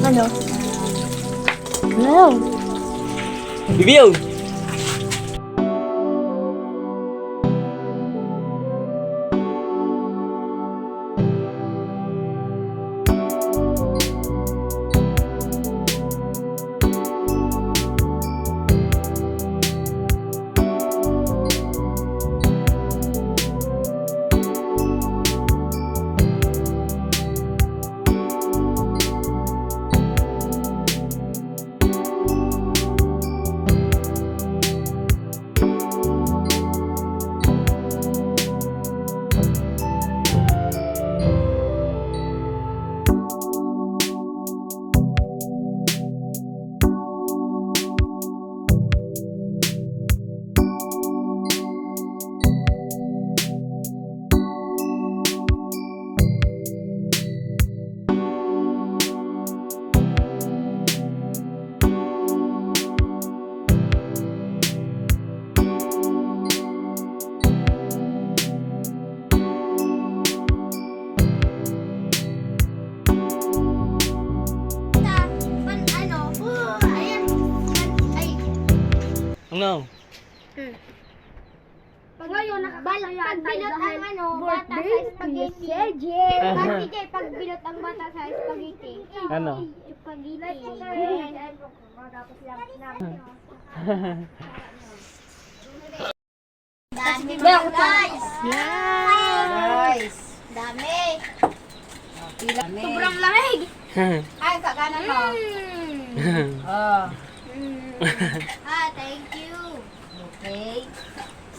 Ano? Ano? Bibiyaw! Ano? Ngayon, pagbilot ang bata sa spaghetti. Kasi Jay, pagbilot ang bata sa spaghetti. Ano? Spaghetti. Dami guys! Guys! Dami! Dami. Sobrang lamig! Ay, kakanan mo. Oh, Thank you! okay.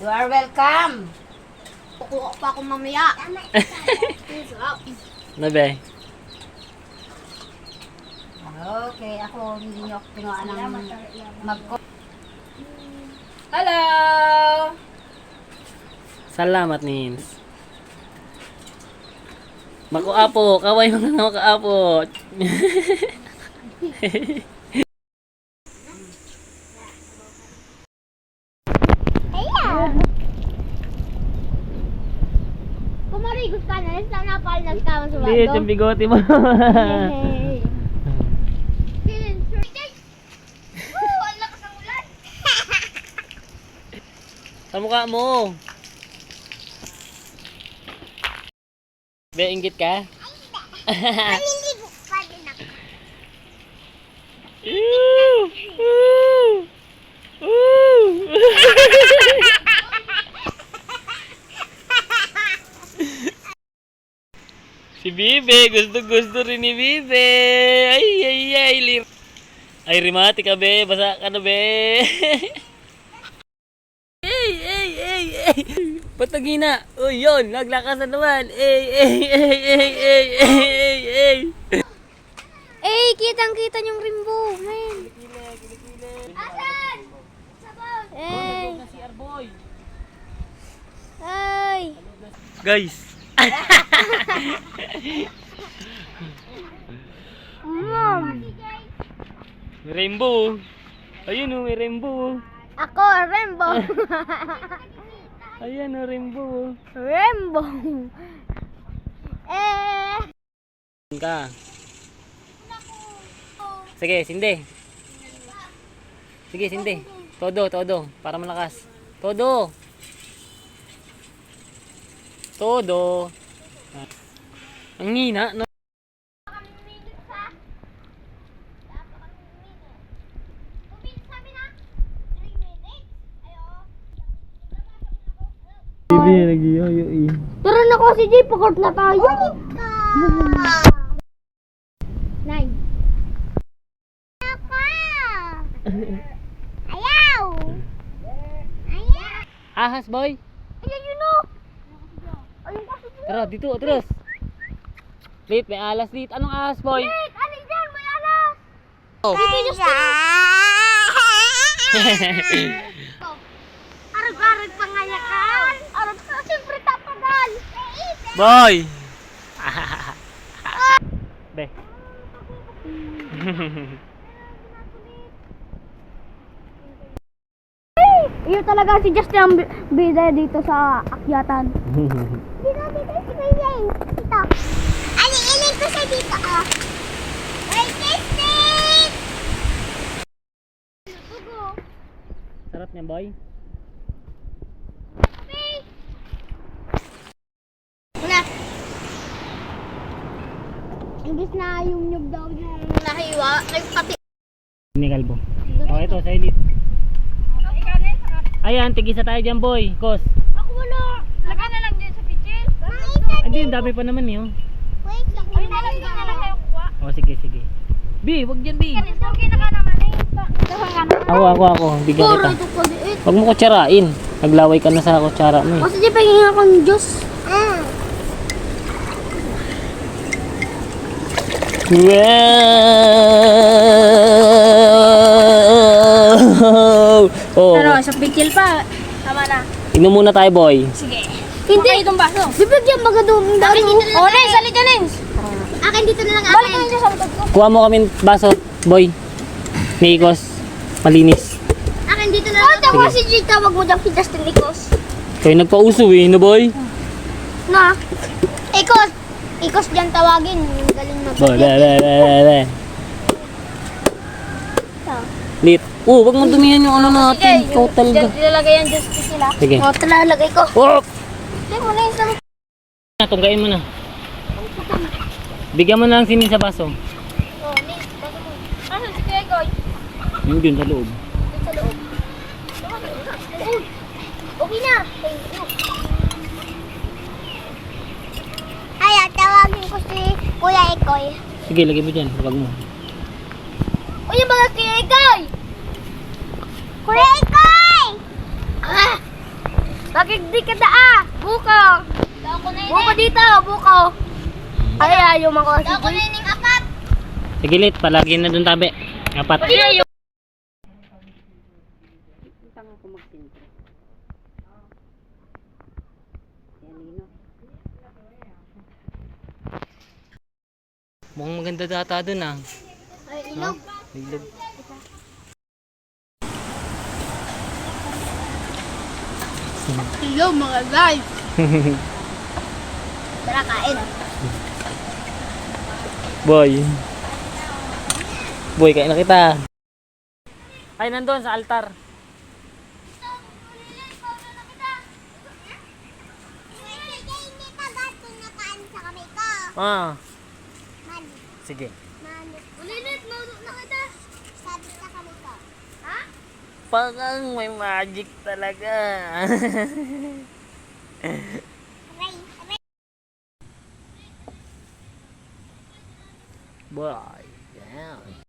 You are welcome. Kukuha pa ako mamaya. Ano ba? Okay, ako hindi niyo ako kinuha ng Hello! Salamat, Nins. Makuapo, kaway mga makaapo. Kumarigos ka na, sana pala nagtama sa Liit yung bigote mo. Yay! Ang lakas ng ulan! Sa mukha mo. Be, inggit ka? Maliligo pa din ako. Si Bibe, gusto rin ni Bibe. Ay, rimati ka, be. Basa ka na, be. Patagina. Uy, yun. Naglakas na naman. Kitang-kita yung rainbow, man. Asan? Sabaw! Si Arboy. Ay! Guys. Mom! May rainbow. Ayun, oh, may rainbow. Ako, rainbow! Ayan, oh, rainbow. Rainbow! Ka. Sige, sindi. Sige, sindi. Todo. Para malakas. Todo. Ang hina, no? Bibi, nag-yoyo eh. Tara na kasi, Jay, pakot na tayo. Nine. Ayaw! Ayaw! Ahas, boy. Ayan yun o! Ayun kasi dyan. Tara, dito, atras. Lit, may alas, Lit. Anong ahas, boy? Wait! Ano dyan? May alas! Oh. Dito yung Arag-arag pangayakan! Arag ka, siyempre tapagal! Boy! Be. Iyo talaga si Justin ang bida dito sa akyatan. Dito si Kuya. Dito. Alin ko siya dito, ah. Wait, yan, boy? Una. Imbis na yung nyug daw yung nahiwa, nagpati. Ni Kalbo. Oh, ito, sa elite. Ayan, tigisa tayo dyan, boy. Kos. Ako wala. Lagay na lang din sa pichil. Hindi, ang dami pa naman yun. Wait, ay nalang kayo kuha. Oh, sige, sige. B, wag dyan, B. Kanis ko kinaka naman eh. Ako. Bigyan kita. Wag mo kutsarain. Naglaway ka na sa kutsara mo eh. Kasi di paghinga akong Diyos. Wow! Oh. Pero sa pichil pa. Tama na. Inom muna tayo, boy. Sige. Hindi. Itong baso. Bibigyan baga doon. Akin dito na lang. Oh, Nens, halika Nens. Akin dito na lang. Balik na dito sa utod ko. Kuha mo kami baso, boy. Nikos. Malinis. Akin dito na lang. Oh, tawa si Gita. Wag mo dang pitas ng Nikos. Kayo nagpauso eh, no, boy? Na. Ikos. Ikos dyan tawagin. Yung galing na. Boy, be. Lit. Oh, wag mo dumihan yung ano natin. Ikaw talaga. Ilalagay yan dyan sila. Sige. O, talalagay ko. Oh! Hindi mo na yung sa... Tunggain mo na. Bigyan mo na ng sinin sa baso. Oh, Nens. Bago mo. Ano, si Kuya Goy? Yung dun sa loob. Dito sa loob. Uy. Okay na. Thank you. Ay, tawagin ko si Kuya Ikoy. Sige, lagay mo dyan. Huwag mo. Uy, yung mga Kuya Ikoy! Kuya Ikoy! Ah! Bakit di ka daa? Buko! Buko dito, buko! Ay, ayaw mo ko. Dako na yung apat! Sige, Lit. Palagi na dun tabi. Apat. Mukhang maganda data dun ah. Ay, No? Ilog. Hello mga guys! Tara, kain. Boy. Boy, kain na kita. Ay, nandun sa altar. Ah. Sige. Ulilit, maulog na kita. Sabi sa kami ko. Ha? Parang may magic talaga. Boy. Yeah.